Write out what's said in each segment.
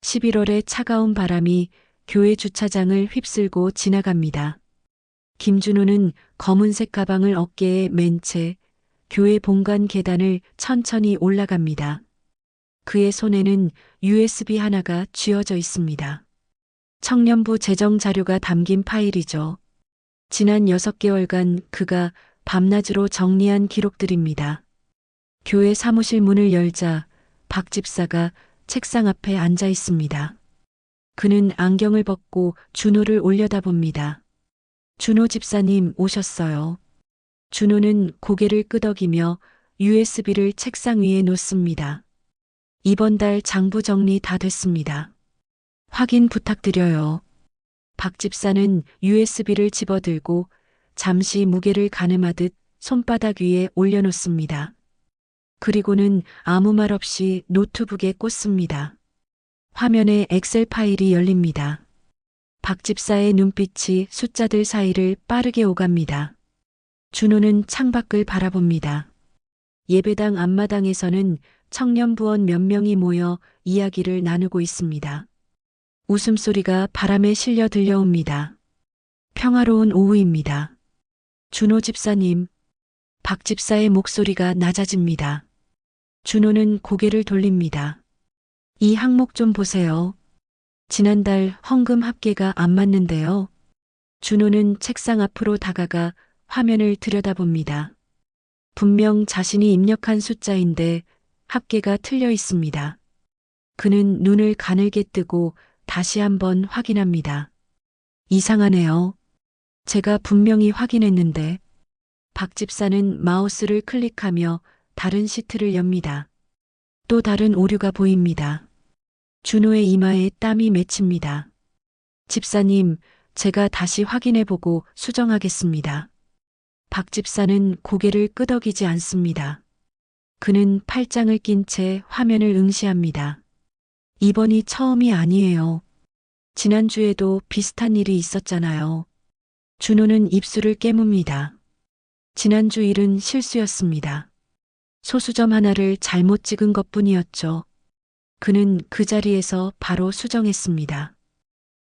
11월의 차가운 바람이 교회 주차장을 휩쓸고 지나갑니다. 김준호는 검은색 가방을 어깨에 맨 채 교회 본관 계단을 천천히 올라갑니다. 그의 손에는 USB 하나가 쥐어져 있습니다. 청년부 재정 자료가 담긴 파일이죠. 지난 6개월간 그가 밤낮으로 정리한 기록들입니다. 교회 사무실 문을 열자 박 집사가 책상 앞에 앉아 있습니다. 그는 안경을 벗고 준호를 올려다봅니다. 준호 집사님 오셨어요. 준호는 고개를 끄덕이며 USB를 책상 위에 놓습니다. 이번 달 장부 정리 다 됐습니다. 확인 부탁드려요. 박 집사는 USB를 집어들고 잠시 무게를 가늠하듯 손바닥 위에 올려놓습니다. 그리고는 아무 말 없이 노트북에 꽂습니다. 화면에 엑셀 파일이 열립니다. 박 집사의 눈빛이 숫자들 사이를 빠르게 오갑니다. 준호는 창밖을 바라봅니다. 예배당 앞마당에서는 청년부원 몇 명이 모여 이야기를 나누고 있습니다. 웃음소리가 바람에 실려 들려옵니다. 평화로운 오후입니다. 준호 집사님. 박 집사의 목소리가 낮아집니다. 준호는 고개를 돌립니다. 이 항목 좀 보세요. 지난달 헌금 합계가 안 맞는데요. 준호는 책상 앞으로 다가가 화면을 들여다봅니다. 분명 자신이 입력한 숫자인데 합계가 틀려 있습니다. 그는 눈을 가늘게 뜨고 다시 한번 확인합니다. 이상하네요. 제가 분명히 확인했는데. 박 집사는 마우스를 클릭하며 다른 시트를 엽니다. 또 다른 오류가 보입니다. 준호의 이마에 땀이 맺힙니다. 집사님, 제가 다시 확인해보고 수정하겠습니다. 박 집사는 고개를 끄덕이지 않습니다. 그는 팔짱을 낀 채 화면을 응시합니다. 이번이 처음이 아니에요. 지난주에도 비슷한 일이 있었잖아요. 준호는 입술을 깨뭅니다. 지난주 일은 실수였습니다. 소수점 하나를 잘못 찍은 것뿐이었죠. 그는 그 자리에서 바로 수정했습니다.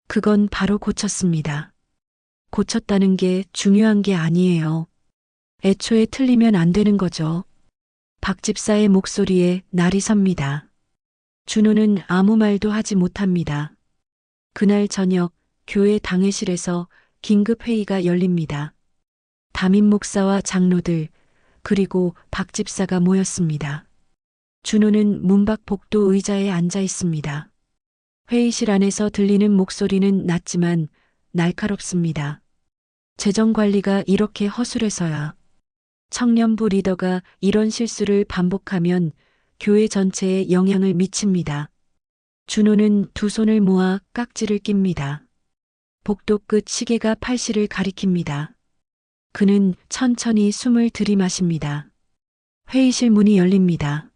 그건 바로 고쳤습니다. 고쳤다는 게 중요한 게 아니에요. 애초에 틀리면 안 되는 거죠. 박 집사의 목소리에 날이 섭니다. 준호는 아무 말도 하지 못합니다. 그날 저녁 교회 당회실에서 긴급 회의가 열립니다. 담임 목사와 장로들, 그리고 박 집사가 모였습니다. 준호는 문밖 복도 의자에 앉아 있습니다. 회의실 안에서 들리는 목소리는 낮지만 날카롭습니다. 재정 관리가 이렇게 허술해서야. 청년부 리더가 이런 실수를 반복하면 교회 전체에 영향을 미칩니다. 준호는 두 손을 모아 깍지를 낍니다. 복도 끝 시계가 8시를 가리킵니다. 그는 천천히 숨을 들이마십니다. 회의실 문이 열립니다.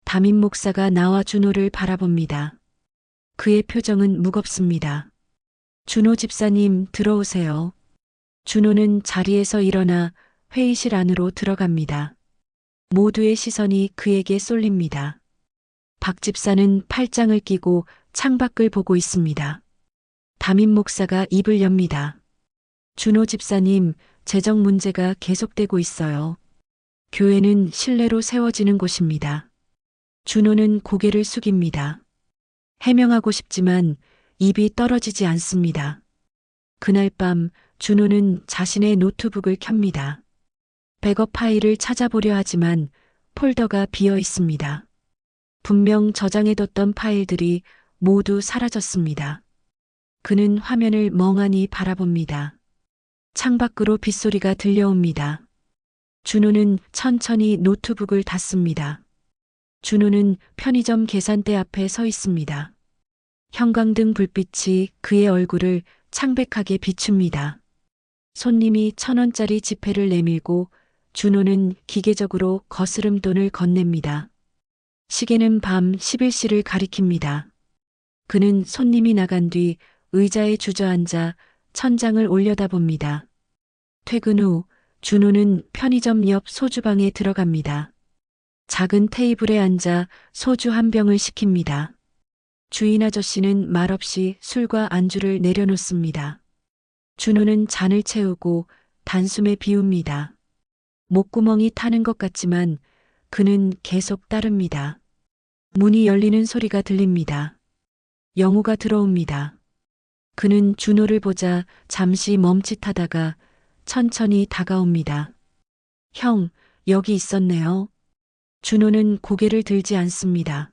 담임 목사가 나와 준호를 바라봅니다. 그의 표정은 무겁습니다. 준호 집사님 들어오세요. 준호는 자리에서 일어나 회의실 안으로 들어갑니다. 모두의 시선이 그에게 쏠립니다. 박 집사는 팔짱을 끼고 창밖을 보고 있습니다. 담임 목사가 입을 엽니다. 준호 집사님, 재정 문제가 계속되고 있어요. 교회는 신뢰로 세워지는 곳입니다. 준호는 고개를 숙입니다. 해명하고 싶지만 입이 떨어지지 않습니다. 그날 밤 준호는 자신의 노트북을 켭니다. 백업 파일을 찾아보려 하지만 폴더가 비어 있습니다. 분명 저장해뒀던 파일들이 모두 사라졌습니다. 그는 화면을 멍하니 바라봅니다. 창밖으로 빗소리가 들려옵니다. 준호는 천천히 노트북을 닫습니다. 준호는 편의점 계산대 앞에 서 있습니다. 형광등 불빛이 그의 얼굴을 창백하게 비춥니다. 손님이 1,000원짜리 지폐를 내밀고 준호는 기계적으로 거스름 돈을 건넵니다. 시계는 밤 11시를 가리킵니다. 그는 손님이 나간 뒤 의자에 주저앉아 천장을 올려다봅니다. 퇴근 후 준호는 편의점 옆 소주방에 들어갑니다. 작은 테이블에 앉아 소주 한 병을 시킵니다. 주인 아저씨는 말없이 술과 안주를 내려놓습니다. 준호는 잔을 채우고 단숨에 비웁니다. 목구멍이 타는 것 같지만 그는 계속 따릅니다. 문이 열리는 소리가 들립니다. 영우가 들어옵니다. 그는 준호를 보자 잠시 멈칫하다가 천천히 다가옵니다. 형, 여기 있었네요. 준호는 고개를 들지 않습니다.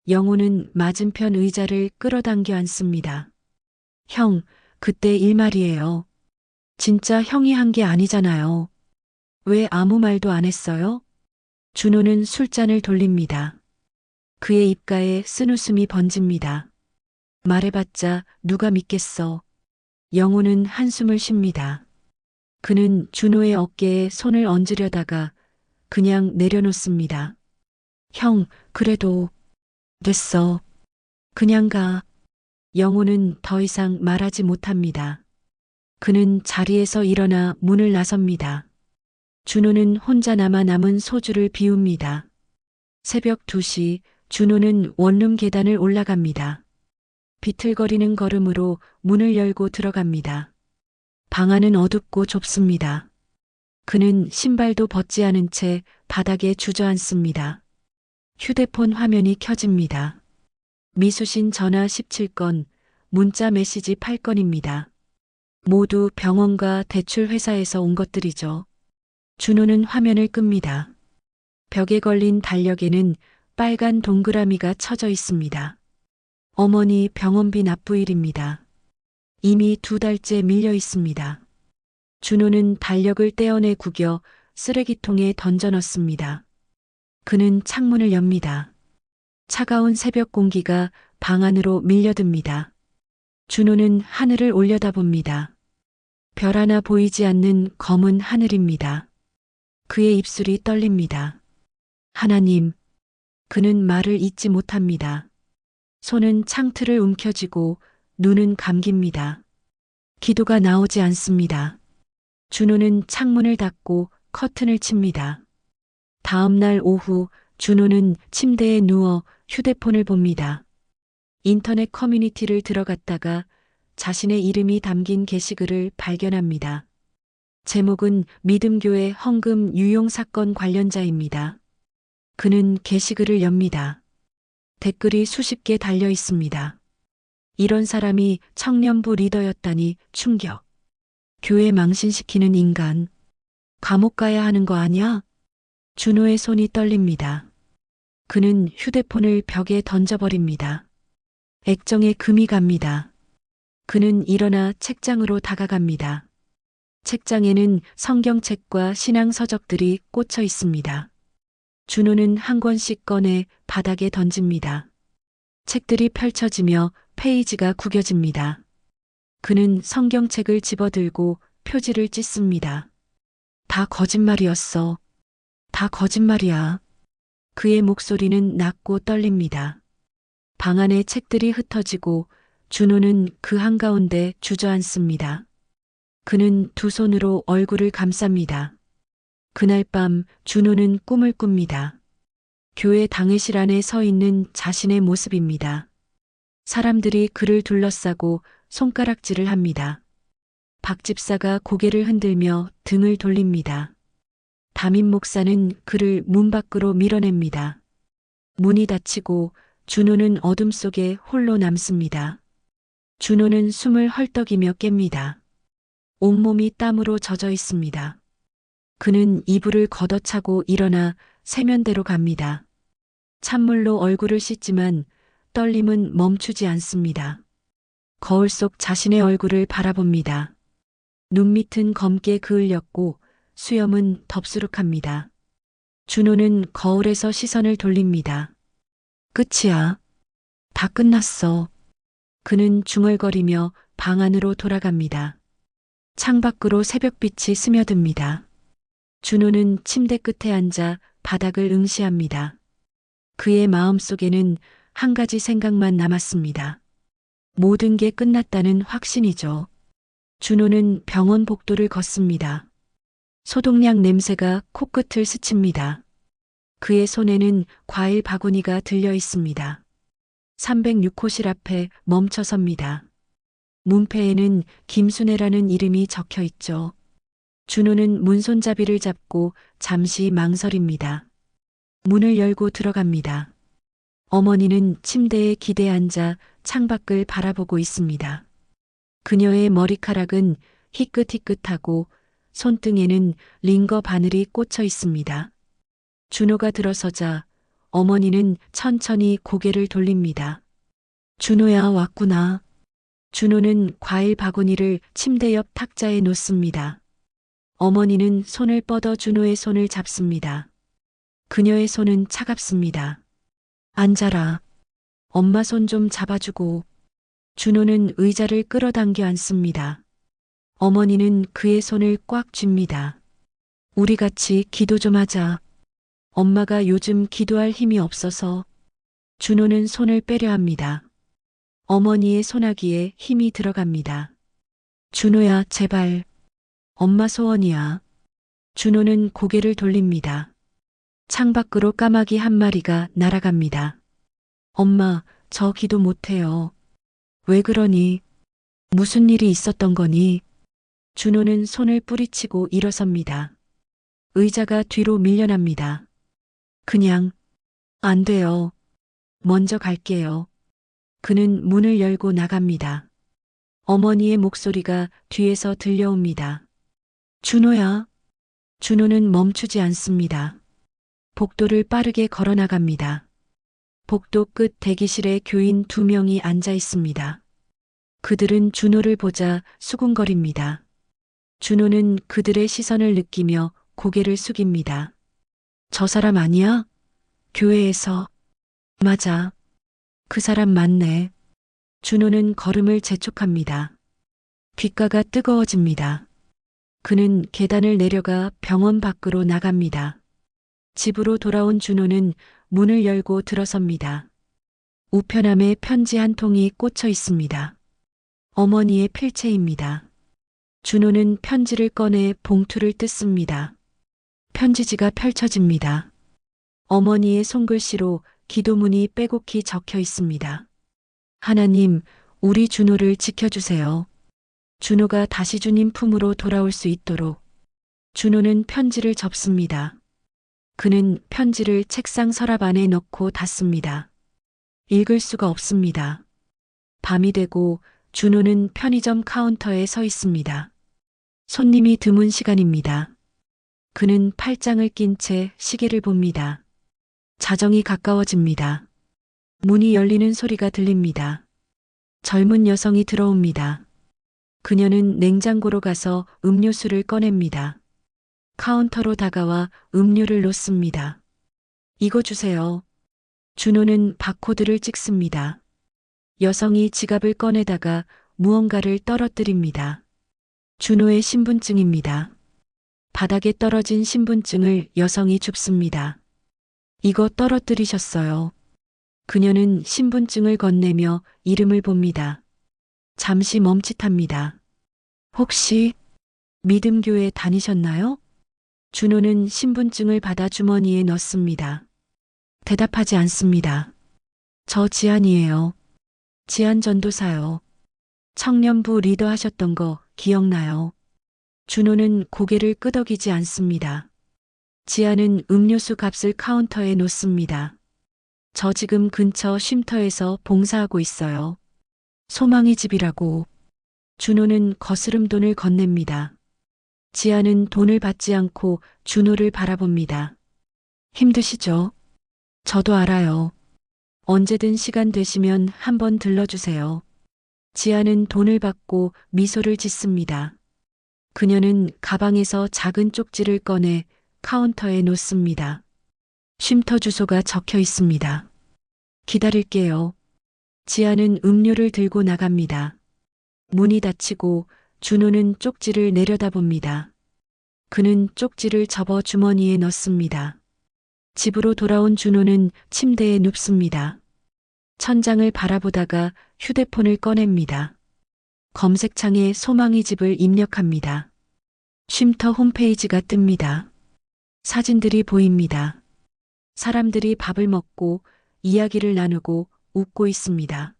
영우는 맞은편 의자를 끌어당겨 앉습니다. 형, 그때 일 말이에요. 진짜 형이 한 게 아니잖아요. 왜 아무 말도 안 했어요? 준호는 술잔을 돌립니다. 그의 입가에 쓴웃음이 번집니다. 말해봤자 누가 믿겠어. 영우는 한숨을 쉽니다. 그는 준호의 어깨에 손을 얹으려다가 그냥 내려놓습니다. 형, 그래도 됐어. 그냥 가. 영우는 더 이상 말하지 못합니다. 그는 자리에서 일어나 문을 나섭니다. 준호는 혼자 남은 소주를 비웁니다. 새벽 2시 준호는 원룸 계단을 올라갑니다. 비틀거리는 걸음으로 문을 열고 들어갑니다. 방 안은 어둡고 좁습니다. 그는 신발도 벗지 않은 채 바닥에 주저앉습니다. 휴대폰 화면이 켜집니다. 미수신 전화 17건, 문자 메시지 8건입니다. 모두 병원과 대출 회사에서 온 것들이죠. 준호는 화면을 끕니다. 벽에 걸린 달력에는 빨간 동그라미가 쳐져 있습니다. 어머니 병원비 납부일입니다. 이미 2달째 밀려 있습니다. 준호는 달력을 떼어내 구겨 쓰레기통에 던져 넣습니다. 그는 창문을 엽니다. 차가운 새벽 공기가 방 안으로 밀려듭니다. 준호는 하늘을 올려다봅니다. 별 하나 보이지 않는 검은 하늘입니다. 그의 입술이 떨립니다. 하나님. 그는 말을 잇지 못합니다. 손은 창틀을 움켜쥐고 눈은 감깁니다. 기도가 나오지 않습니다. 준호는 창문을 닫고 커튼을 칩니다. 다음 날 오후 준호는 침대에 누워 휴대폰을 봅니다. 인터넷 커뮤니티를 들어갔다가 자신의 이름이 담긴 게시글을 발견합니다. 제목은 믿음교회 헌금 유용 사건 관련자입니다. 그는 게시글을 엽니다. 댓글이 수십 개 달려 있습니다. 이런 사람이 청년부 리더였다니 충격. 교회 망신시키는 인간. 감옥 가야 하는 거 아니야? 준호의 손이 떨립니다. 그는 휴대폰을 벽에 던져버립니다. 액정에 금이 갑니다. 그는 일어나 책장으로 다가갑니다. 책장에는 성경책과 신앙서적들이 꽂혀 있습니다. 준호는 한 권씩 꺼내 바닥에 던집니다. 책들이 펼쳐지며 페이지가 구겨집니다. 그는 성경책을 집어들고 표지를 찢습니다. 다 거짓말이었어. 다 거짓말이야. 그의 목소리는 낮고 떨립니다. 방 안의 책들이 흩어지고 준호는 그 한가운데 주저앉습니다. 그는 두 손으로 얼굴을 감쌉니다. 그날 밤 준호는 꿈을 꿉니다. 교회 당회실 안에 서 있는 자신의 모습입니다. 사람들이 그를 둘러싸고 손가락질을 합니다. 박 집사가 고개를 흔들며 등을 돌립니다. 담임 목사는 그를 문 밖으로 밀어냅니다. 문이 닫히고 준호는 어둠 속에 홀로 남습니다. 준호는 숨을 헐떡이며 깹니다. 온몸이 땀으로 젖어 있습니다. 그는 이불을 걷어차고 일어나 세면대로 갑니다. 찬물로 얼굴을 씻지만 떨림은 멈추지 않습니다. 거울 속 자신의 얼굴을 바라봅니다. 눈밑은 검게 그을렸고 수염은 덥수룩합니다. 준호는 거울에서 시선을 돌립니다. 끝이야. 다 끝났어. 그는 중얼거리며 방 안으로 돌아갑니다. 창밖으로 새벽빛이 스며듭니다. 준호는 침대 끝에 앉아 바닥을 응시합니다. 그의 마음속에는 한 가지 생각만 남았습니다. 모든 게 끝났다는 확신이죠. 준호는 병원 복도를 걷습니다. 소독약 냄새가 코끝을 스칩니다. 그의 손에는 과일 바구니가 들려 있습니다. 306호실 앞에 멈춰섭니다. 문패에는 김순애라는 이름이 적혀 있죠. 준호는 문손잡이를 잡고 잠시 망설입니다. 문을 열고 들어갑니다. 어머니는 침대에 기대 앉아 창밖을 바라보고 있습니다. 그녀의 머리카락은 희끗희끗하고 손등에는 링거 바늘이 꽂혀 있습니다. 준호가 들어서자 어머니는 천천히 고개를 돌립니다. 준호야, 왔구나. 준호는 과일 바구니를 침대 옆 탁자에 놓습니다. 어머니는 손을 뻗어 준호의 손을 잡습니다. 그녀의 손은 차갑습니다. 앉아라. 엄마 손 좀 잡아주고. 준호는 의자를 끌어당겨 앉습니다. 어머니는 그의 손을 꽉 쥡니다. 우리 같이 기도 좀 하자. 엄마가 요즘 기도할 힘이 없어서. 준호는 손을 빼려 합니다. 어머니의 손아귀에 힘이 들어갑니다. 준호야, 제발. 엄마 소원이야. 준호는 고개를 돌립니다. 창밖으로 까마귀 한 마리가 날아갑니다. 엄마, 저 기도 못해요. 왜 그러니? 무슨 일이 있었던 거니? 준호는 손을 뿌리치고 일어섭니다. 의자가 뒤로 밀려납니다. 그냥, 안 돼요. 먼저 갈게요. 그는 문을 열고 나갑니다. 어머니의 목소리가 뒤에서 들려옵니다. 준호야. 준호는 멈추지 않습니다. 복도를 빠르게 걸어 나갑니다. 복도 끝 대기실에 교인 2명이 앉아 있습니다. 그들은 준호를 보자 수군거립니다. 준호는 그들의 시선을 느끼며 고개를 숙입니다. 저 사람 아니야? 교회에서. 맞아. 그 사람 맞네. 준호는 걸음을 재촉합니다. 귓가가 뜨거워집니다. 그는 계단을 내려가 병원 밖으로 나갑니다. 집으로 돌아온 준호는 문을 열고 들어섭니다. 우편함에 편지 한 통이 꽂혀 있습니다. 어머니의 필체입니다. 준호는 편지를 꺼내 봉투를 뜯습니다. 편지지가 펼쳐집니다. 어머니의 손글씨로 기도문이 빼곡히 적혀 있습니다. 하나님, 우리 준호를 지켜주세요. 준호가 다시 주님 품으로 돌아올 수 있도록. 준호는 편지를 접습니다. 그는 편지를 책상 서랍 안에 넣고 닫습니다. 읽을 수가 없습니다. 밤이 되고 준호는 편의점 카운터에 서 있습니다. 손님이 드문 시간입니다. 그는 팔짱을 낀 채 시계를 봅니다. 자정이 가까워집니다. 문이 열리는 소리가 들립니다. 젊은 여성이 들어옵니다. 그녀는 냉장고로 가서 음료수를 꺼냅니다. 카운터로 다가와 음료를 놓습니다. 이거 주세요. 준호는 바코드를 찍습니다. 여성이 지갑을 꺼내다가 무언가를 떨어뜨립니다. 준호의 신분증입니다. 바닥에 떨어진 신분증을 여성이 줍습니다. 이거 떨어뜨리셨어요. 그녀는 신분증을 건네며 이름을 봅니다. 잠시 멈칫합니다. 혹시 믿음교회 다니셨나요? 준호는 신분증을 받아 주머니에 넣습니다. 대답하지 않습니다. 저 지안이에요. 지안 전도사요. 청년부 리더 하셨던 거 기억나요? 준호는 고개를 끄덕이지 않습니다. 지안은 음료수 값을 카운터에 놓습니다. 저 지금 근처 쉼터에서 봉사하고 있어요. 소망의 집이라고. 준호는 거스름 돈을 건넵니다. 지아는 돈을 받지 않고 준호를 바라봅니다. 힘드시죠? 저도 알아요. 언제든 시간 되시면 한번 들러주세요. 지아는 돈을 받고 미소를 짓습니다. 그녀는 가방에서 작은 쪽지를 꺼내 카운터에 놓습니다. 쉼터 주소가 적혀 있습니다. 기다릴게요. 지아는 음료를 들고 나갑니다. 문이 닫히고 준호는 쪽지를 내려다봅니다. 그는 쪽지를 접어 주머니에 넣습니다. 집으로 돌아온 준호는 침대에 눕습니다. 천장을 바라보다가 휴대폰을 꺼냅니다. 검색창에 소망의 집을 입력합니다. 쉼터 홈페이지가 뜹니다. 사진들이 보입니다. 사람들이 밥을 먹고 이야기를 나누고 웃고 있습니다.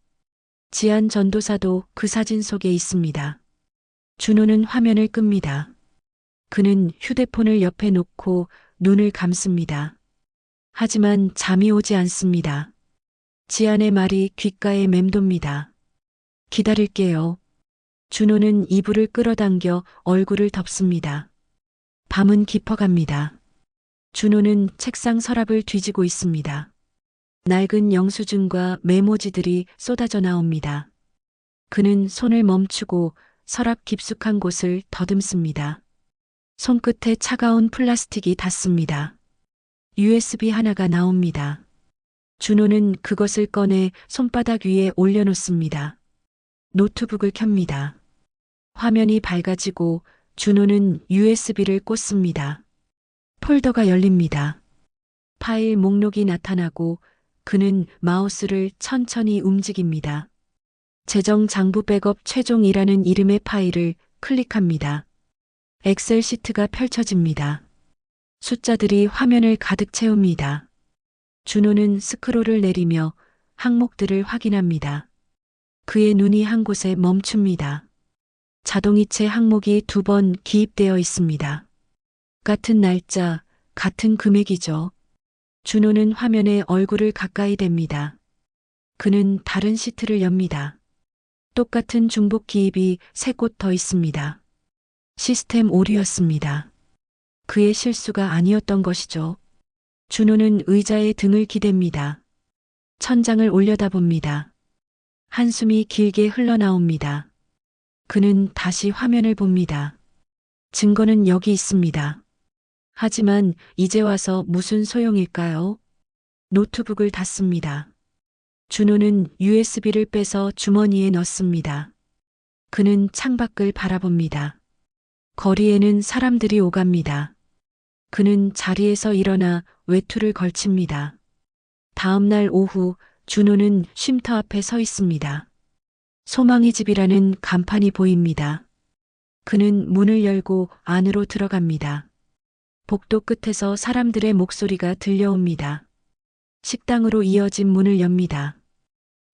지안 전도사도 그 사진 속에 있습니다. 준호는 화면을 끕니다. 그는 휴대폰을 옆에 놓고 눈을 감습니다. 하지만 잠이 오지 않습니다. 지안의 말이 귓가에 맴돕니다. 기다릴게요. 준호는 이불을 끌어당겨 얼굴을 덮습니다. 밤은 깊어갑니다. 준호는 책상 서랍을 뒤지고 있습니다. 낡은 영수증과 메모지들이 쏟아져 나옵니다. 그는 손을 멈추고 서랍 깊숙한 곳을 더듬습니다. 손끝에 차가운 플라스틱이 닿습니다. USB 하나가 나옵니다. 준호는 그것을 꺼내 손바닥 위에 올려놓습니다. 노트북을 켭니다. 화면이 밝아지고 준호는 USB를 꽂습니다. 폴더가 열립니다. 파일 목록이 나타나고 그는 마우스를 천천히 움직입니다. 재정 장부 백업 최종이라는 이름의 파일을 클릭합니다. 엑셀 시트가 펼쳐집니다. 숫자들이 화면을 가득 채웁니다. 준호는 스크롤을 내리며 항목들을 확인합니다. 그의 눈이 한 곳에 멈춥니다. 자동이체 항목이 2번 기입되어 있습니다. 같은 날짜, 같은 금액이죠. 준호는 화면에 얼굴을 가까이 댑니다. 그는 다른 시트를 엽니다. 똑같은 중복 기입이 3곳 더 있습니다. 시스템 오류였습니다. 그의 실수가 아니었던 것이죠. 준호는 의자에 등을 기댑니다. 천장을 올려다봅니다. 한숨이 길게 흘러나옵니다. 그는 다시 화면을 봅니다. 증거는 여기 있습니다. 하지만 이제 와서 무슨 소용일까요? 노트북을 닫습니다. 준호는 USB를 빼서 주머니에 넣습니다. 그는 창밖을 바라봅니다. 거리에는 사람들이 오갑니다. 그는 자리에서 일어나 외투를 걸칩니다. 다음 날 오후 준호는 쉼터 앞에 서 있습니다. 소망의 집이라는 간판이 보입니다. 그는 문을 열고 안으로 들어갑니다. 복도 끝에서 사람들의 목소리가 들려옵니다. 식당으로 이어진 문을 엽니다.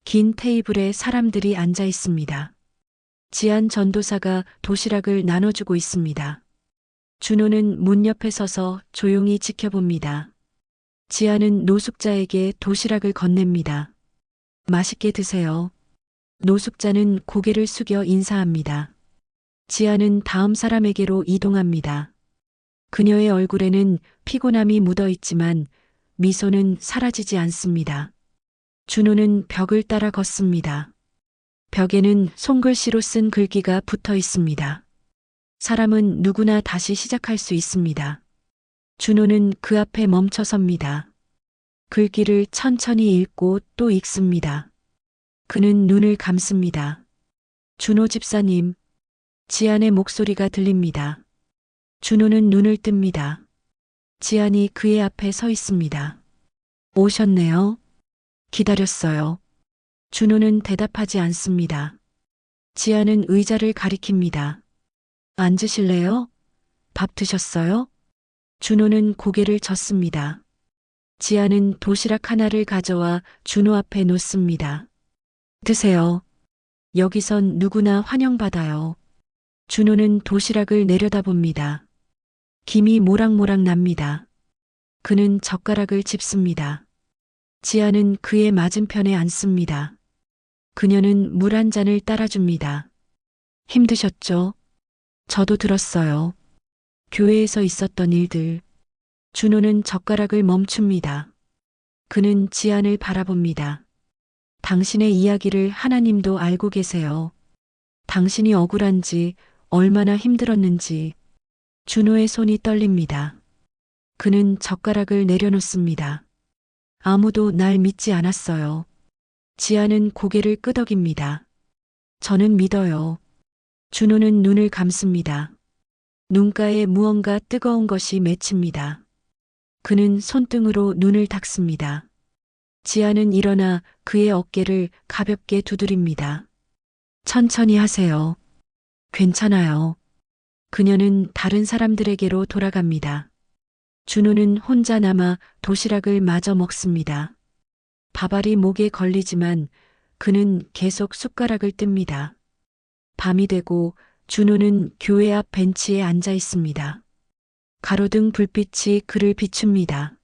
긴 테이블에 사람들이 앉아 있습니다. 지안 전도사가 도시락을 나눠주고 있습니다. 준호는 문 옆에 서서 조용히 지켜봅니다. 지안은 노숙자에게 도시락을 건넵니다. 맛있게 드세요. 노숙자는 고개를 숙여 인사합니다. 지안은 다음 사람에게로 이동합니다. 그녀의 얼굴에는 피곤함이 묻어 있지만 미소는 사라지지 않습니다. 준호는 벽을 따라 걷습니다. 벽에는 손글씨로 쓴 글귀가 붙어 있습니다. 사람은 누구나 다시 시작할 수 있습니다. 준호는 그 앞에 멈춰 섭니다. 글귀를 천천히 읽고 또 읽습니다. 그는 눈을 감습니다. 준호 집사님, 지안의 목소리가 들립니다. 준호는 눈을 뜹니다. 지안이 그의 앞에 서 있습니다. 오셨네요. 기다렸어요. 준호는 대답하지 않습니다. 지안은 의자를 가리킵니다. 앉으실래요? 밥 드셨어요? 준호는 고개를 젓습니다. 지안은 도시락 하나를 가져와 준호 앞에 놓습니다. 드세요. 여기선 누구나 환영받아요. 준호는 도시락을 내려다봅니다. 김이 모락모락 납니다. 그는 젓가락을 짚습니다. 지안은 그의 맞은편에 앉습니다. 그녀는 물 한 잔을 따라줍니다. 힘드셨죠? 저도 들었어요. 교회에서 있었던 일들. 준호는 젓가락을 멈춥니다. 그는 지안을 바라봅니다. 당신의 이야기를 하나님도 알고 계세요. 당신이 억울한지 얼마나 힘들었는지. 준호의 손이 떨립니다. 그는 젓가락을 내려놓습니다. 아무도 날 믿지 않았어요. 지안은 고개를 끄덕입니다. 저는 믿어요. 준호는 눈을 감습니다. 눈가에 무언가 뜨거운 것이 맺힙니다. 그는 손등으로 눈을 닦습니다. 지안은 일어나 그의 어깨를 가볍게 두드립니다. 천천히 하세요. 괜찮아요. 그녀는 다른 사람들에게로 돌아갑니다. 준호는 혼자 남아 도시락을 마저 먹습니다. 밥알이 목에 걸리지만 그는 계속 숟가락을 뜹니다. 밤이 되고 준호는 교회 앞 벤치에 앉아 있습니다. 가로등 불빛이 그를 비춥니다.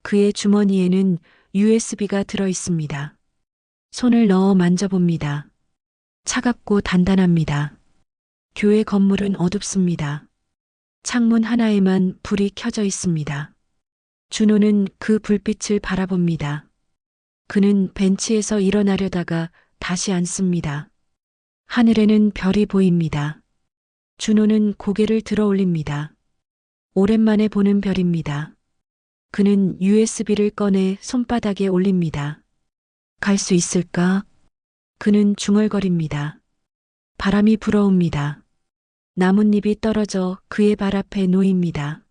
그의 주머니에는 USB가 들어 있습니다. 손을 넣어 만져봅니다. 차갑고 단단합니다. 교회 건물은 어둡습니다. 창문 하나에만 불이 켜져 있습니다. 준호는 그 불빛을 바라봅니다. 그는 벤치에서 일어나려다가 다시 앉습니다. 하늘에는 별이 보입니다. 준호는 고개를 들어 올립니다. 오랜만에 보는 별입니다. 그는 USB를 꺼내 손바닥에 올립니다. 갈 수 있을까? 그는 중얼거립니다. 바람이 불어옵니다. 나뭇잎이 떨어져 그의 발 앞에 놓입니다.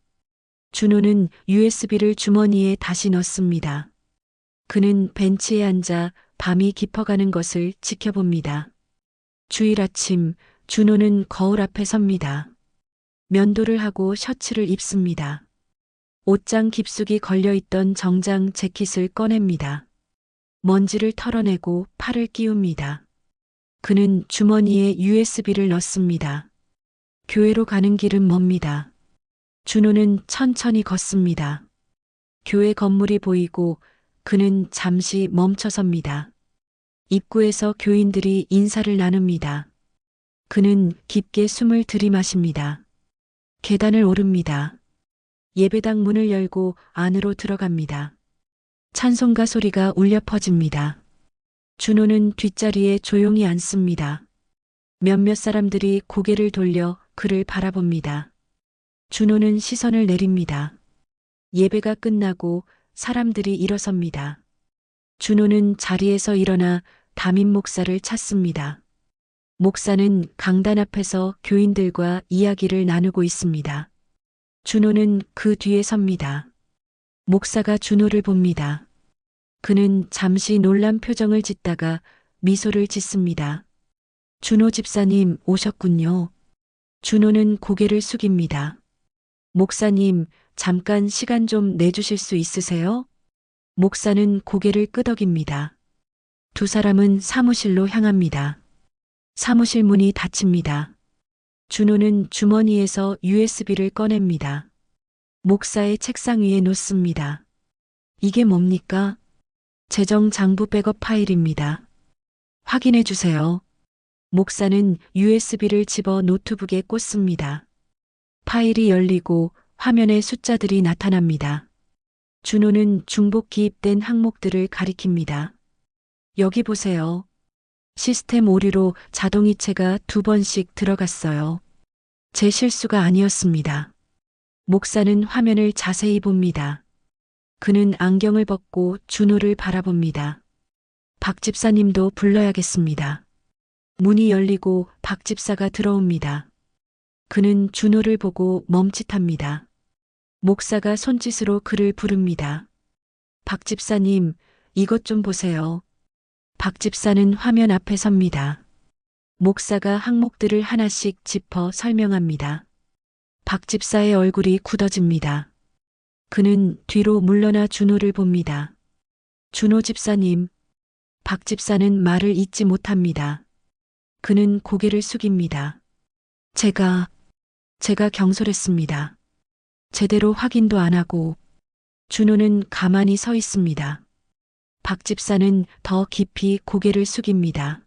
준호는 USB를 주머니에 다시 넣습니다. 그는 벤치에 앉아 밤이 깊어가는 것을 지켜봅니다. 주일 아침, 준호는 거울 앞에 섭니다. 면도를 하고 셔츠를 입습니다. 옷장 깊숙이 걸려있던 정장 재킷을 꺼냅니다. 먼지를 털어내고 팔을 끼웁니다. 그는 주머니에 USB를 넣습니다. 교회로 가는 길은 멉니다. 준호는 천천히 걷습니다. 교회 건물이 보이고 그는 잠시 멈춰섭니다. 입구에서 교인들이 인사를 나눕니다. 그는 깊게 숨을 들이마십니다. 계단을 오릅니다. 예배당 문을 열고 안으로 들어갑니다. 찬송가 소리가 울려 퍼집니다. 준호는 뒷자리에 조용히 앉습니다. 몇몇 사람들이 고개를 돌려 그를 바라봅니다. 준호는 시선을 내립니다. 예배가 끝나고 사람들이 일어섭니다. 준호는 자리에서 일어나 담임 목사를 찾습니다. 목사는 강단 앞에서 교인들과 이야기를 나누고 있습니다. 준호는 그 뒤에 섭니다. 목사가 준호를 봅니다. 그는 잠시 놀란 표정을 짓다가 미소를 짓습니다. 준호 집사님 오셨군요. 준호는 고개를 숙입니다. 목사님, 잠깐 시간 좀 내주실 수 있으세요? 목사는 고개를 끄덕입니다. 두 사람은 사무실로 향합니다. 사무실 문이 닫힙니다. 준호는 주머니에서 USB를 꺼냅니다. 목사의 책상 위에 놓습니다. 이게 뭡니까? 재정장부 백업 파일입니다. 확인해 주세요. 목사는 USB를 집어 노트북에 꽂습니다. 파일이 열리고 화면에 숫자들이 나타납니다. 준호는 중복 기입된 항목들을 가리킵니다. 여기 보세요. 시스템 오류로 자동이체가 2번씩 들어갔어요. 제 실수가 아니었습니다. 목사는 화면을 자세히 봅니다. 그는 안경을 벗고 준호를 바라봅니다. 박 집사님도 불러야겠습니다. 문이 열리고 박 집사가 들어옵니다. 그는 준호를 보고 멈칫합니다. 목사가 손짓으로 그를 부릅니다. 박 집사님, 이것 좀 보세요. 박 집사는 화면 앞에 섭니다. 목사가 항목들을 하나씩 짚어 설명합니다. 박 집사의 얼굴이 굳어집니다. 그는 뒤로 물러나 준호를 봅니다. 준호 집사님. 박 집사는 말을 잇지 못합니다. 그는 고개를 숙입니다. 제가 경솔했습니다. 제대로 확인도 안 하고. 준호는 가만히 서 있습니다. 박 집사는 더 깊이 고개를 숙입니다.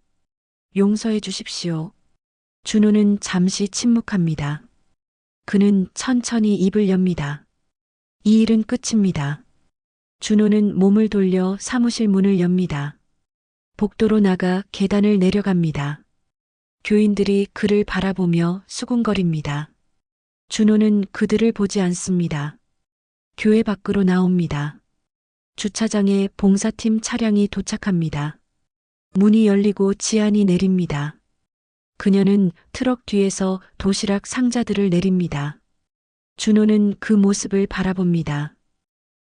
용서해 주십시오. 준호는 잠시 침묵합니다. 그는 천천히 입을 엽니다. 이 일은 끝입니다. 준호는 몸을 돌려 사무실 문을 엽니다. 복도로 나가 계단을 내려갑니다. 교인들이 그를 바라보며 수군거립니다. 준호는 그들을 보지 않습니다. 교회 밖으로 나옵니다. 주차장에 봉사팀 차량이 도착합니다. 문이 열리고 지안이 내립니다. 그녀는 트럭 뒤에서 도시락 상자들을 내립니다. 준호는 그 모습을 바라봅니다.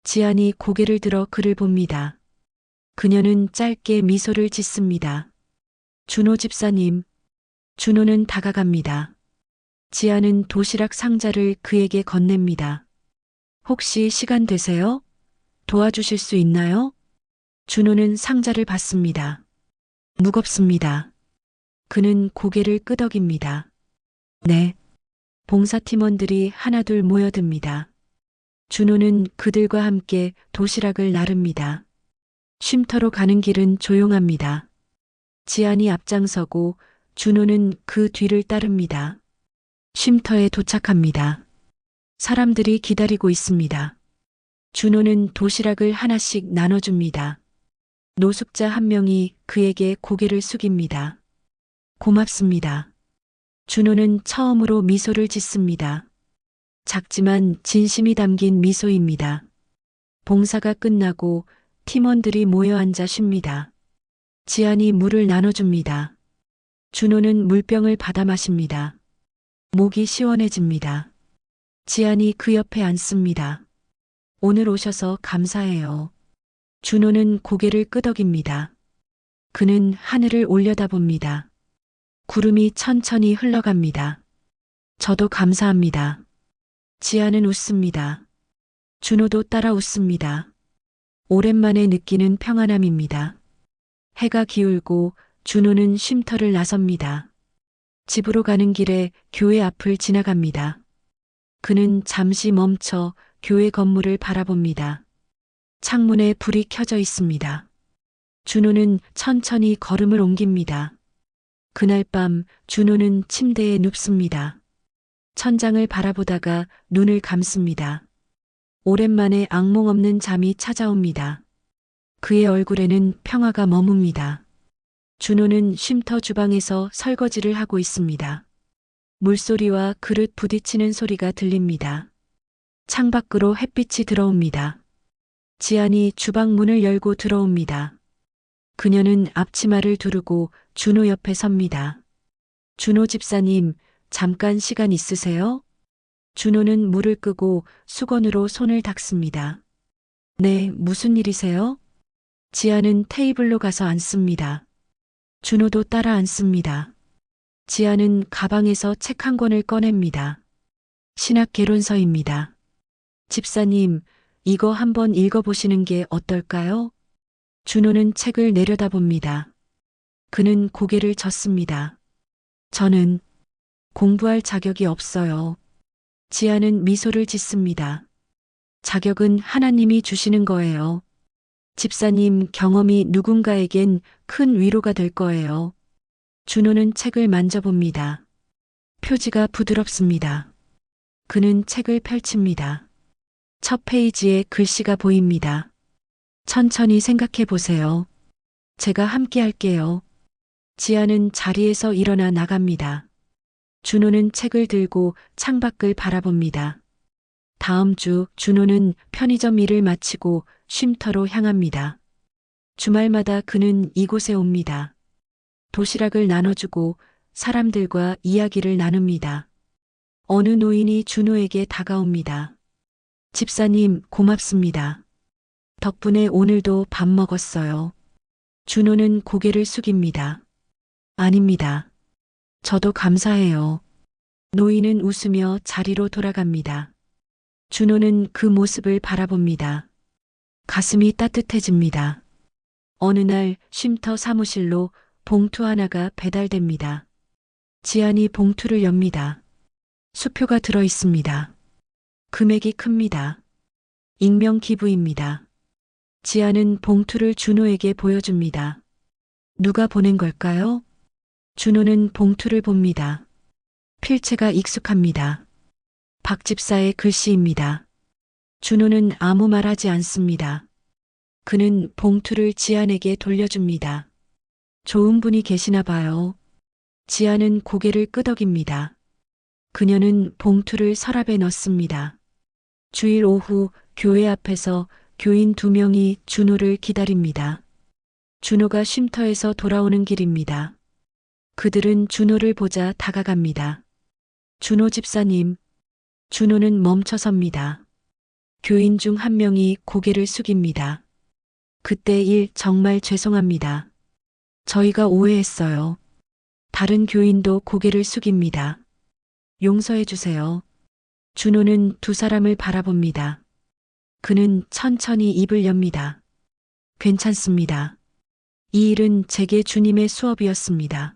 지안이 고개를 들어 그를 봅니다. 그녀는 짧게 미소를 짓습니다. 준호 집사님. 준호는 다가갑니다. 지안은 도시락 상자를 그에게 건넵니다. 혹시 시간 되세요? 도와주실 수 있나요? 준호는 상자를 받습니다. 무겁습니다. 그는 고개를 끄덕입니다. 네. 봉사팀원들이 하나둘 모여듭니다. 준호는 그들과 함께 도시락을 나릅니다. 쉼터로 가는 길은 조용합니다. 지안이 앞장서고 준호는 그 뒤를 따릅니다. 쉼터에 도착합니다. 사람들이 기다리고 있습니다. 준호는 도시락을 하나씩 나눠줍니다. 노숙자 한 명이 그에게 고개를 숙입니다. 고맙습니다. 준호는 처음으로 미소를 짓습니다. 작지만 진심이 담긴 미소입니다. 봉사가 끝나고 팀원들이 모여 앉아 쉽니다. 지안이 물을 나눠줍니다. 준호는 물병을 받아 마십니다. 목이 시원해집니다. 지안이 그 옆에 앉습니다. 오늘 오셔서 감사해요. 준호는 고개를 끄덕입니다. 그는 하늘을 올려다봅니다. 구름이 천천히 흘러갑니다. 저도 감사합니다. 지안은 웃습니다. 준호도 따라 웃습니다. 오랜만에 느끼는 평안함입니다. 해가 기울고 준호는 쉼터를 나섭니다. 집으로 가는 길에 교회 앞을 지나갑니다. 그는 잠시 멈춰 교회 건물을 바라봅니다. 창문에 불이 켜져 있습니다. 준호는 천천히 걸음을 옮깁니다. 그날 밤 준호는 침대에 눕습니다. 천장을 바라보다가 눈을 감습니다. 오랜만에 악몽 없는 잠이 찾아옵니다. 그의 얼굴에는 평화가 머뭅니다. 준호는 쉼터 주방에서 설거지를 하고 있습니다. 물소리와 그릇 부딪히는 소리가 들립니다. 창밖으로 햇빛이 들어옵니다. 지안이 주방 문을 열고 들어옵니다. 그녀는 앞치마를 두르고 준호 옆에 섭니다. 준호 집사님, 잠깐 시간 있으세요? 준호는 물을 끄고 수건으로 손을 닦습니다. 네, 무슨 일이세요? 지아는 테이블로 가서 앉습니다. 준호도 따라 앉습니다. 지아는 가방에서 책 한 권을 꺼냅니다. 신학 개론서입니다. 집사님, 이거 한번 읽어보시는 게 어떨까요? 준호는 책을 내려다봅니다. 그는 고개를 젓습니다. 저는 공부할 자격이 없어요. 지아는 미소를 짓습니다. 자격은 하나님이 주시는 거예요. 집사님 경험이 누군가에겐 큰 위로가 될 거예요. 준호는 책을 만져봅니다. 표지가 부드럽습니다. 그는 책을 펼칩니다. 첫 페이지에 글씨가 보입니다. 천천히 생각해 보세요. 제가 함께 할게요. 지아는 자리에서 일어나 나갑니다. 준호는 책을 들고 창밖을 바라봅니다. 다음 주 준호는 편의점 일을 마치고 쉼터로 향합니다. 주말마다 그는 이곳에 옵니다. 도시락을 나눠주고 사람들과 이야기를 나눕니다. 어느 노인이 준호에게 다가옵니다. 집사님, 고맙습니다. 덕분에 오늘도 밥 먹었어요. 준호는 고개를 숙입니다. 아닙니다. 저도 감사해요. 노인은 웃으며 자리로 돌아갑니다. 준호는 그 모습을 바라봅니다. 가슴이 따뜻해집니다. 어느 날 쉼터 사무실로 봉투 하나가 배달됩니다. 지안이 봉투를 엽니다. 수표가 들어 있습니다. 금액이 큽니다. 익명 기부입니다. 지안은 봉투를 준호에게 보여줍니다. 누가 보낸 걸까요? 준호는 봉투를 봅니다. 필체가 익숙합니다. 박 집사의 글씨입니다. 준호는 아무 말 하지 않습니다. 그는 봉투를 지안에게 돌려줍니다. 좋은 분이 계시나 봐요. 지안은 고개를 끄덕입니다. 그녀는 봉투를 서랍에 넣습니다. 주일 오후 교회 앞에서 교인 2명이 준호를 기다립니다. 준호가 쉼터에서 돌아오는 길입니다. 그들은 준호를 보자 다가갑니다. 준호 집사님. 준호는 멈춰섭니다. 교인 중 한 명이 고개를 숙입니다. 그때 일 정말 죄송합니다. 저희가 오해했어요. 다른 교인도 고개를 숙입니다. 용서해 주세요. 준호는 두 사람을 바라봅니다. 그는 천천히 입을 엽니다. 괜찮습니다. 이 일은 제게 주님의 수업이었습니다.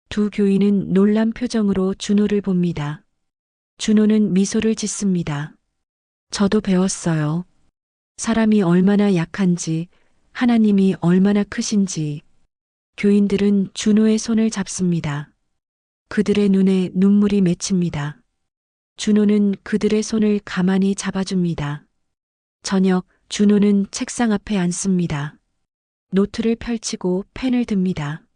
두 교인은 놀란 표정으로 준호를 봅니다. 준호는 미소를 짓습니다. 저도 배웠어요. 사람이 얼마나 약한지, 하나님이 얼마나 크신지. 교인들은 준호의 손을 잡습니다. 그들의 눈에 눈물이 맺힙니다. 준호는 그들의 손을 가만히 잡아줍니다. 저녁, 준호는 책상 앞에 앉습니다. 노트를 펼치고 펜을 듭니다.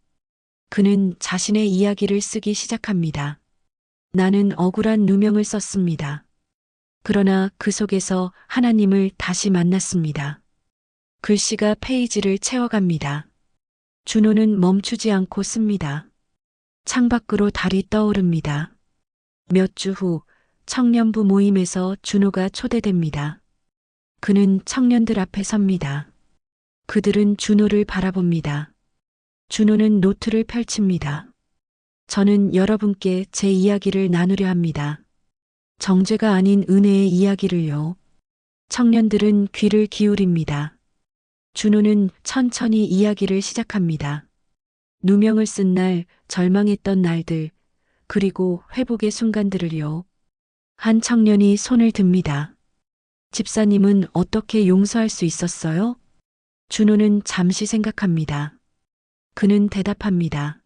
그는 자신의 이야기를 쓰기 시작합니다. 나는 억울한 누명을 썼습니다. 그러나 그 속에서 하나님을 다시 만났습니다. 글씨가 페이지를 채워갑니다. 준호는 멈추지 않고 씁니다. 창밖으로 달이 떠오릅니다. 몇 주 후 청년부 모임에서 준호가 초대됩니다. 그는 청년들 앞에 섭니다. 그들은 준호를 바라봅니다. 준호는 노트를 펼칩니다. 저는 여러분께 제 이야기를 나누려 합니다. 정죄가 아닌 은혜의 이야기를요. 청년들은 귀를 기울입니다. 준호는 천천히 이야기를 시작합니다. 누명을 쓴 날, 절망했던 날들, 그리고 회복의 순간들을요. 한 청년이 손을 듭니다. 집사님은 어떻게 용서할 수 있었어요? 준호는 잠시 생각합니다. 그는 대답합니다.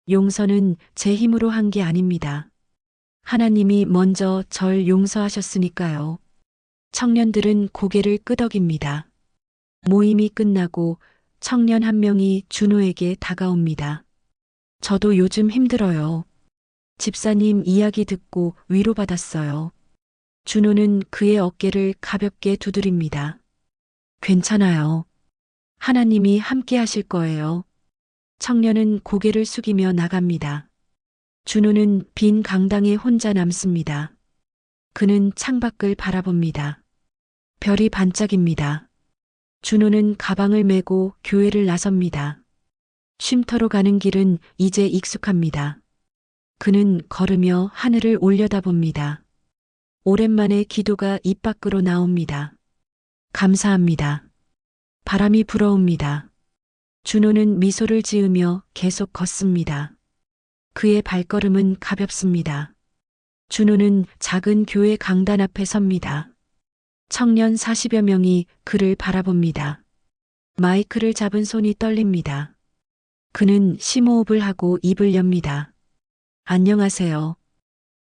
용서는 제 힘으로 한 게 아닙니다. 하나님이 먼저 절 용서하셨으니까요. 청년들은 고개를 끄덕입니다. 모임이 끝나고 청년 한 명이 준호에게 다가옵니다. 저도 요즘 힘들어요. 집사님 이야기 듣고 위로받았어요. 준호는 그의 어깨를 가볍게 두드립니다. 괜찮아요. 하나님이 함께 하실 거예요. 청년은 고개를 숙이며 나갑니다. 준호는 빈 강당에 혼자 남습니다. 그는 창밖을 바라봅니다. 별이 반짝입니다. 준호는 가방을 메고 교회를 나섭니다. 쉼터로 가는 길은 이제 익숙합니다. 그는 걸으며 하늘을 올려다봅니다. 오랜만에 기도가 입 밖으로 나옵니다. 감사합니다. 바람이 불어옵니다. 준호는 미소를 지으며 계속 걷습니다. 그의 발걸음은 가볍습니다. 준호는 작은 교회 강단 앞에 섭니다. 청년 40여 명이 그를 바라봅니다. 마이크를 잡은 손이 떨립니다. 그는 심호흡을 하고 입을 엽니다. 안녕하세요.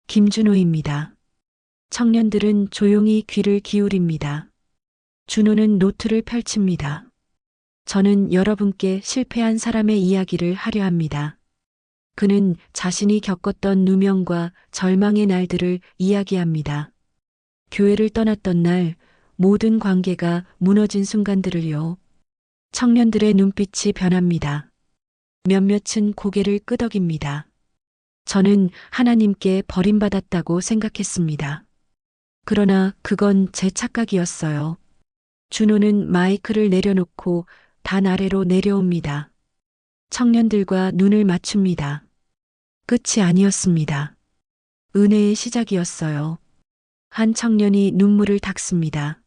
김준호입니다. 청년들은 조용히 귀를 기울입니다. 준호는 노트를 펼칩니다. 저는 여러분께 실패한 사람의 이야기를 하려 합니다. 그는 자신이 겪었던 누명과 절망의 날들을 이야기합니다. 교회를 떠났던 날 모든 관계가 무너진 순간들을요. 청년들의 눈빛이 변합니다. 몇몇은 고개를 끄덕입니다. 저는 하나님께 버림받았다고 생각했습니다. 그러나 그건 제 착각이었어요. 준호는 마이크를 내려놓고 단 아래로 내려옵니다. 청년들과 눈을 맞춥니다. 끝이 아니었습니다. 은혜의 시작이었어요. 한 청년이 눈물을 닦습니다.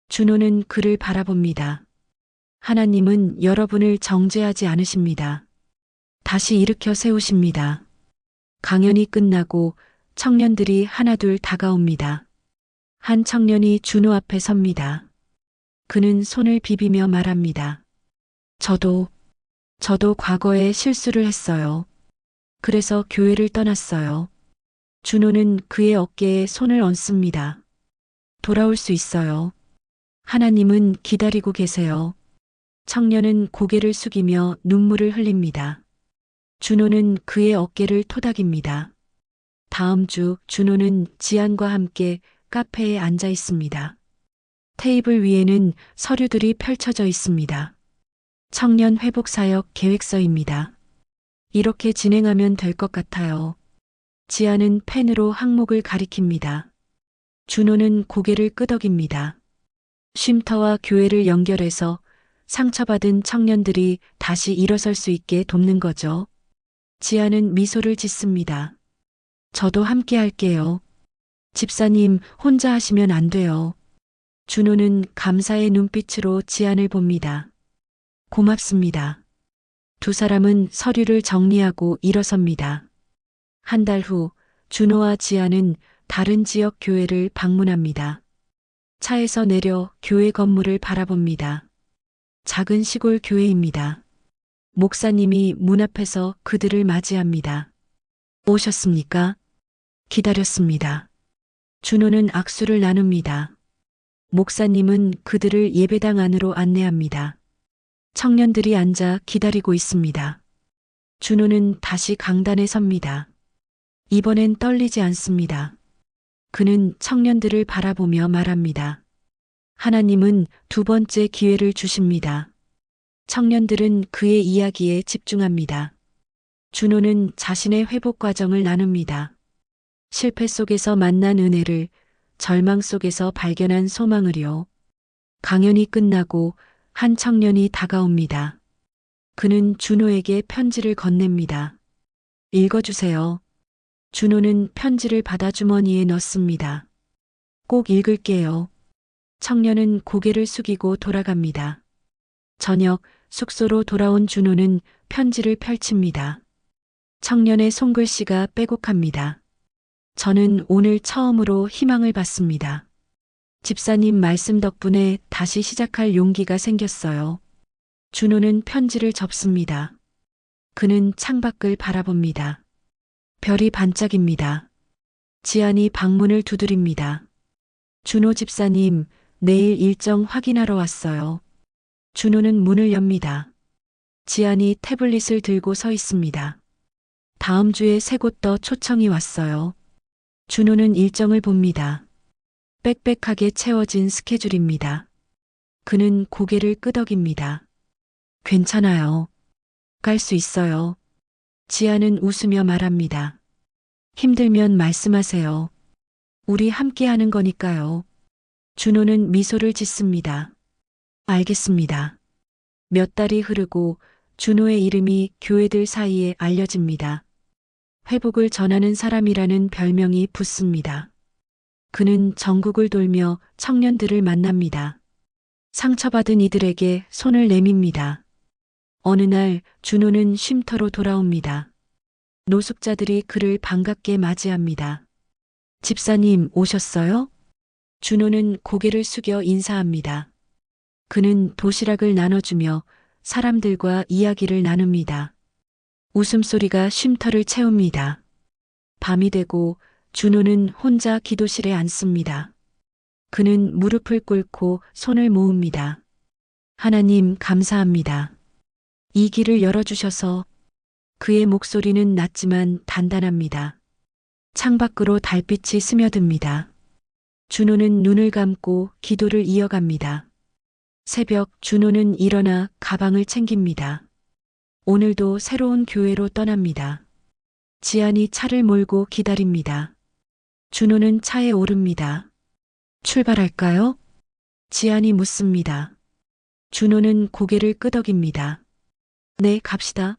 준호는 그를 바라봅니다. 하나님은 여러분을 정죄하지 않으십니다. 다시 일으켜 세우십니다. 강연이 끝나고 청년들이 하나둘 다가옵니다. 한 청년이 준호 앞에 섭니다. 그는 손을 비비며 말합니다. 저도 과거에 실수를 했어요. 그래서 교회를 떠났어요. 준호는 그의 어깨에 손을 얹습니다. 돌아올 수 있어요. 하나님은 기다리고 계세요. 청년은 고개를 숙이며 눈물을 흘립니다. 준호는 그의 어깨를 토닥입니다. 다음 주 준호는 지안과 함께 카페에 앉아 있습니다. 테이블 위에는 서류들이 펼쳐져 있습니다. 청년 회복 사역 계획서입니다. 이렇게 진행하면 될 것 같아요. 지아는 펜으로 항목을 가리킵니다. 준호는 고개를 끄덕입니다. 쉼터와 교회를 연결해서 상처받은 청년들이 다시 일어설 수 있게 돕는 거죠. 지아는 미소를 짓습니다. 저도 함께 할게요. 집사님 혼자 하시면 안 돼요. 준호는 감사의 눈빛으로 지안을 봅니다. 고맙습니다. 두 사람은 서류를 정리하고 일어섭니다. 한 달 후 준호와 지아는 다른 지역 교회를 방문합니다. 차에서 내려 교회 건물을 바라봅니다. 작은 시골 교회입니다. 목사님이 문 앞에서 그들을 맞이합니다. 오셨습니까? 기다렸습니다. 준호는 악수를 나눕니다. 목사님은 그들을 예배당 안으로 안내합니다. 청년들이 앉아 기다리고 있습니다. 준호는 다시 강단에 섭니다. 이번엔 떨리지 않습니다. 그는 청년들을 바라보며 말합니다. 하나님은 두 번째 기회를 주십니다. 청년들은 그의 이야기에 집중합니다. 준호는 자신의 회복 과정을 나눕니다. 실패 속에서 만난 은혜를, 절망 속에서 발견한 소망을요. 강연이 끝나고 한 청년이 다가옵니다. 그는 준호에게 편지를 건넵니다. 읽어주세요. 준호는 편지를 받아 주머니에 넣습니다. 꼭 읽을게요. 청년은 고개를 숙이고 돌아갑니다. 저녁 숙소로 돌아온 준호는 편지를 펼칩니다. 청년의 손글씨가 빼곡합니다. 저는 오늘 처음으로 희망을 받습니다. 집사님 말씀 덕분에 다시 시작할 용기가 생겼어요. 준호는 편지를 접습니다. 그는 창밖을 바라봅니다. 별이 반짝입니다. 지안이 방문을 두드립니다. 준호 집사님, 내일 일정 확인하러 왔어요. 준호는 문을 엽니다. 지안이 태블릿을 들고 서 있습니다. 다음 주에 세 곳 더 초청이 왔어요. 준호는 일정을 봅니다. 빽빽하게 채워진 스케줄입니다. 그는 고개를 끄덕입니다. 괜찮아요. 갈 수 있어요. 지아는 웃으며 말합니다. 힘들면 말씀하세요. 우리 함께 하는 거니까요. 준호는 미소를 짓습니다. 알겠습니다. 몇 달이 흐르고 준호의 이름이 교회들 사이에 알려집니다. 회복을 전하는 사람이라는 별명이 붙습니다. 그는 전국을 돌며 청년들을 만납니다. 상처받은 이들에게 손을 내밉니다. 어느 날 준호는 쉼터로 돌아옵니다. 노숙자들이 그를 반갑게 맞이합니다. 집사님 오셨어요? 준호는 고개를 숙여 인사합니다. 그는 도시락을 나눠주며 사람들과 이야기를 나눕니다. 웃음소리가 쉼터를 채웁니다. 밤이 되고 준호는 혼자 기도실에 앉습니다. 그는 무릎을 꿇고 손을 모읍니다. 하나님 감사합니다. 이 길을 열어주셔서. 그의 목소리는 낮지만 단단합니다. 창밖으로 달빛이 스며듭니다. 준호는 눈을 감고 기도를 이어갑니다. 새벽 준호는 일어나 가방을 챙깁니다. 오늘도 새로운 교회로 떠납니다. 지안이 차를 몰고 기다립니다. 준호는 차에 오릅니다. 출발할까요? 지안이 묻습니다. 준호는 고개를 끄덕입니다. 네, 갑시다.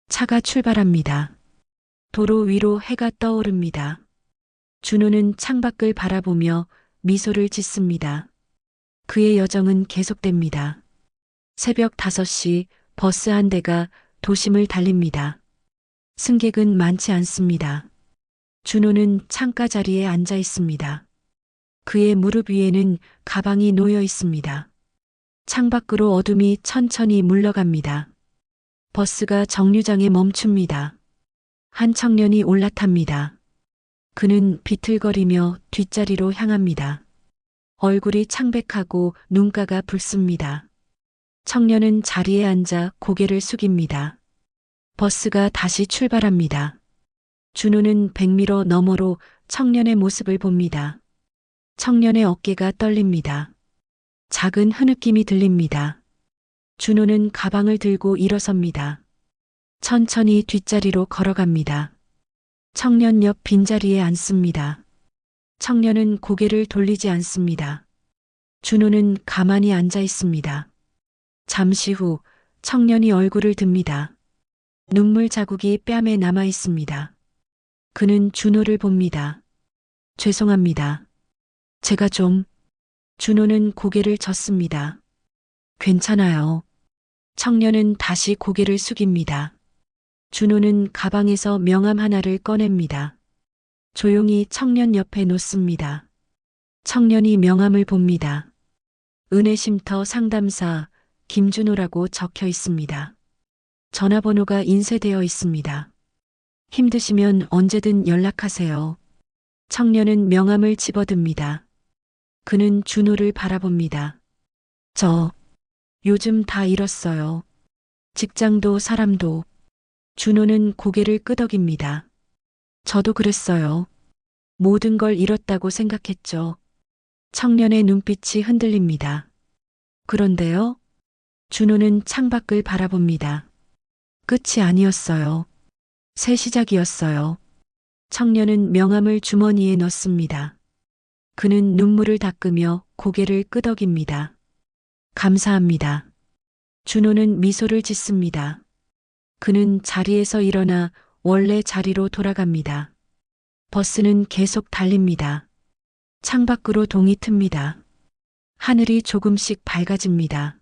차가 출발합니다. 도로 위로 해가 떠오릅니다. 준호는 창밖을 바라보며 미소를 짓습니다. 그의 여정은 계속됩니다. 새벽 5시 버스 한 대가 도심을 달립니다. 승객은 많지 않습니다. 준호는 창가 자리에 앉아 있습니다. 그의 무릎 위에는 가방이 놓여 있습니다. 창밖으로 어둠이 천천히 물러갑니다. 버스가 정류장에 멈춥니다. 한 청년이 올라탑니다. 그는 비틀거리며 뒷자리로 향합니다. 얼굴이 창백하고 눈가가 붉습니다. 청년은 자리에 앉아 고개를 숙입니다. 버스가 다시 출발합니다. 준호는 백미러 너머로 청년의 모습을 봅니다. 청년의 어깨가 떨립니다. 작은 흐느낌이 들립니다. 준호는 가방을 들고 일어섭니다. 천천히 뒷자리로 걸어갑니다. 청년 옆 빈자리에 앉습니다. 청년은 고개를 돌리지 않습니다. 준호는 가만히 앉아 있습니다. 잠시 후 청년이 얼굴을 듭니다. 눈물 자국이 뺨에 남아 있습니다. 그는 준호를 봅니다. 죄송합니다. 제가 좀. 준호는 고개를 젓습니다. 괜찮아요. 청년은 다시 고개를 숙입니다. 준호는 가방에서 명함 하나를 꺼냅니다. 조용히 청년 옆에 놓습니다. 청년이 명함을 봅니다. 은혜쉼터 상담사 김준호라고 적혀 있습니다. 전화번호가 인쇄되어 있습니다. 힘드시면 언제든 연락하세요. 청년은 명함을 집어듭니다. 그는 준호를 바라봅니다. 저 요즘 다 잃었어요. 직장도 사람도. 준호는 고개를 끄덕입니다. 저도 그랬어요. 모든 걸 잃었다고 생각했죠. 청년의 눈빛이 흔들립니다. 그런데요? 준호는 창밖을 바라봅니다. 끝이 아니었어요. 새 시작이었어요. 청년은 명함을 주머니에 넣습니다. 그는 눈물을 닦으며 고개를 끄덕입니다. 감사합니다. 준호는 미소를 짓습니다. 그는 자리에서 일어나 원래 자리로 돌아갑니다. 버스는 계속 달립니다. 창밖으로 동이 틉니다. 하늘이 조금씩 밝아집니다.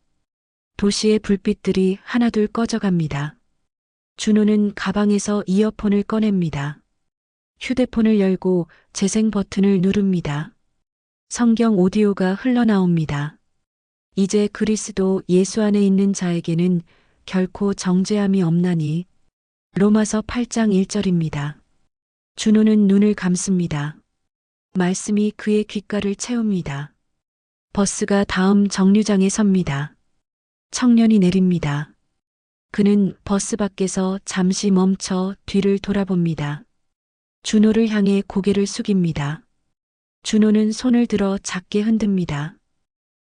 도시의 불빛들이 하나둘 꺼져갑니다. 준호는 가방에서 이어폰을 꺼냅니다. 휴대폰을 열고 재생 버튼을 누릅니다. 성경 오디오가 흘러나옵니다. 이제 그리스도 예수 안에 있는 자에게는 결코 정죄함이 없나니. 로마서 8장 1절입니다. 준호는 눈을 감습니다. 말씀이 그의 귓가를 채웁니다. 버스가 다음 정류장에 섭니다. 청년이 내립니다. 그는 버스 밖에서 잠시 멈춰 뒤를 돌아봅니다. 준호를 향해 고개를 숙입니다. 준호는 손을 들어 작게 흔듭니다.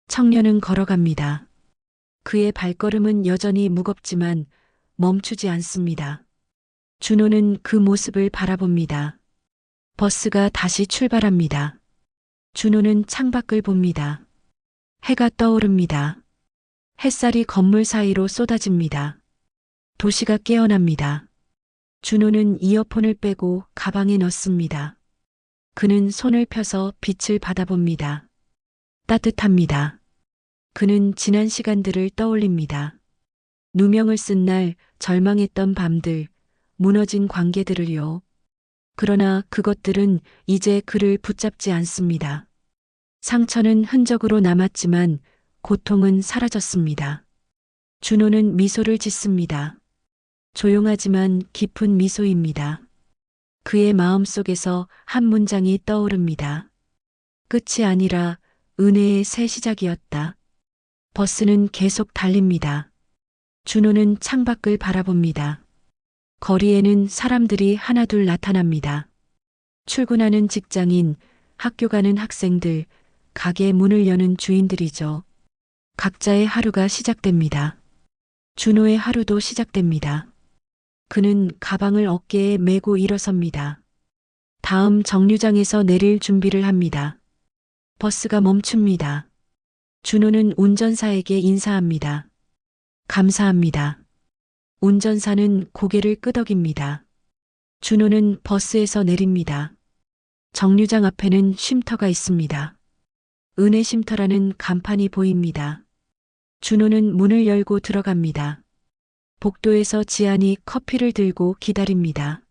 청년은 걸어갑니다. 그의 발걸음은 여전히 무겁지만 멈추지 않습니다. 준호는 그 모습을 바라봅니다. 버스가 다시 출발합니다. 준호는 창밖을 봅니다. 해가 떠오릅니다. 햇살이 건물 사이로 쏟아집니다. 도시가 깨어납니다. 준호는 이어폰을 빼고 가방에 넣습니다. 그는 손을 펴서 빛을 받아봅니다. 따뜻합니다. 그는 지난 시간들을 떠올립니다. 누명을 쓴 날, 절망했던 밤들, 무너진 관계들을요. 그러나 그것들은 이제 그를 붙잡지 않습니다. 상처는 흔적으로 남았지만 고통은 사라졌습니다. 준호는 미소를 짓습니다. 조용하지만 깊은 미소입니다. 그의 마음속에서 한 문장이 떠오릅니다. 끝이 아니라 은혜의 새 시작이었다. 버스는 계속 달립니다. 준호는 창밖을 바라봅니다. 거리에는 사람들이 하나둘 나타납니다. 출근하는 직장인, 학교 가는 학생들, 가게 문을 여는 주인들이죠. 각자의 하루가 시작됩니다. 준호의 하루도 시작됩니다. 그는 가방을 어깨에 메고 일어섭니다. 다음 정류장에서 내릴 준비를 합니다. 버스가 멈춥니다. 준호는 운전사에게 인사합니다. 감사합니다. 운전사는 고개를 끄덕입니다. 준호는 버스에서 내립니다. 정류장 앞에는 쉼터가 있습니다. 은혜 쉼터라는 간판이 보입니다. 준호는 문을 열고 들어갑니다. 복도에서 지안이 커피를 들고 기다립니다.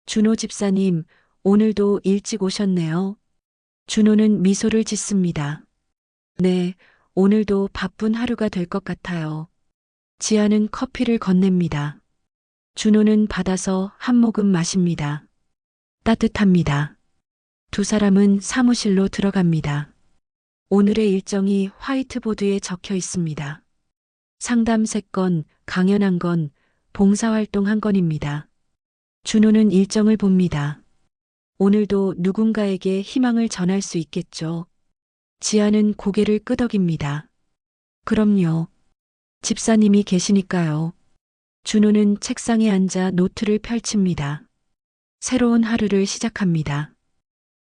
준호 집사님, 오늘도 일찍 오셨네요. 준호는 미소를 짓습니다. 네, 오늘도 바쁜 하루가 될 것 같아요. 지아는 커피를 건넵니다. 준호는 받아서 한 모금 마십니다. 따뜻합니다. 두 사람은 사무실로 들어갑니다. 오늘의 일정이 화이트보드에 적혀 있습니다. 상담 3건, 강연 1건, 봉사활동 1건입니다. 준호는 일정을 봅니다. 오늘도 누군가에게 희망을 전할 수 있겠죠. 지아는 고개를 끄덕입니다. 그럼요. 집사님이 계시니까요. 준호는 책상에 앉아 노트를 펼칩니다. 새로운 하루를 시작합니다.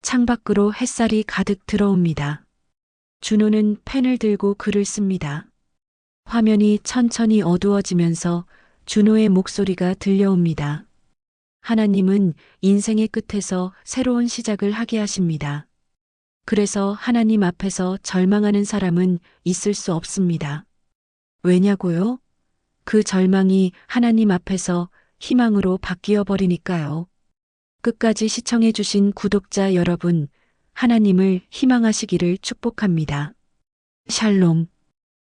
창밖으로 햇살이 가득 들어옵니다. 준호는 펜을 들고 글을 씁니다. 화면이 천천히 어두워지면서 준호의 목소리가 들려옵니다. 하나님은 인생의 끝에서 새로운 시작을 하게 하십니다. 그래서 하나님 앞에서 절망하는 사람은 있을 수 없습니다. 왜냐고요? 그 절망이 하나님 앞에서 희망으로 바뀌어 버리니까요. 끝까지 시청해주신 구독자 여러분, 하나님을 희망하시기를 축복합니다. 샬롬.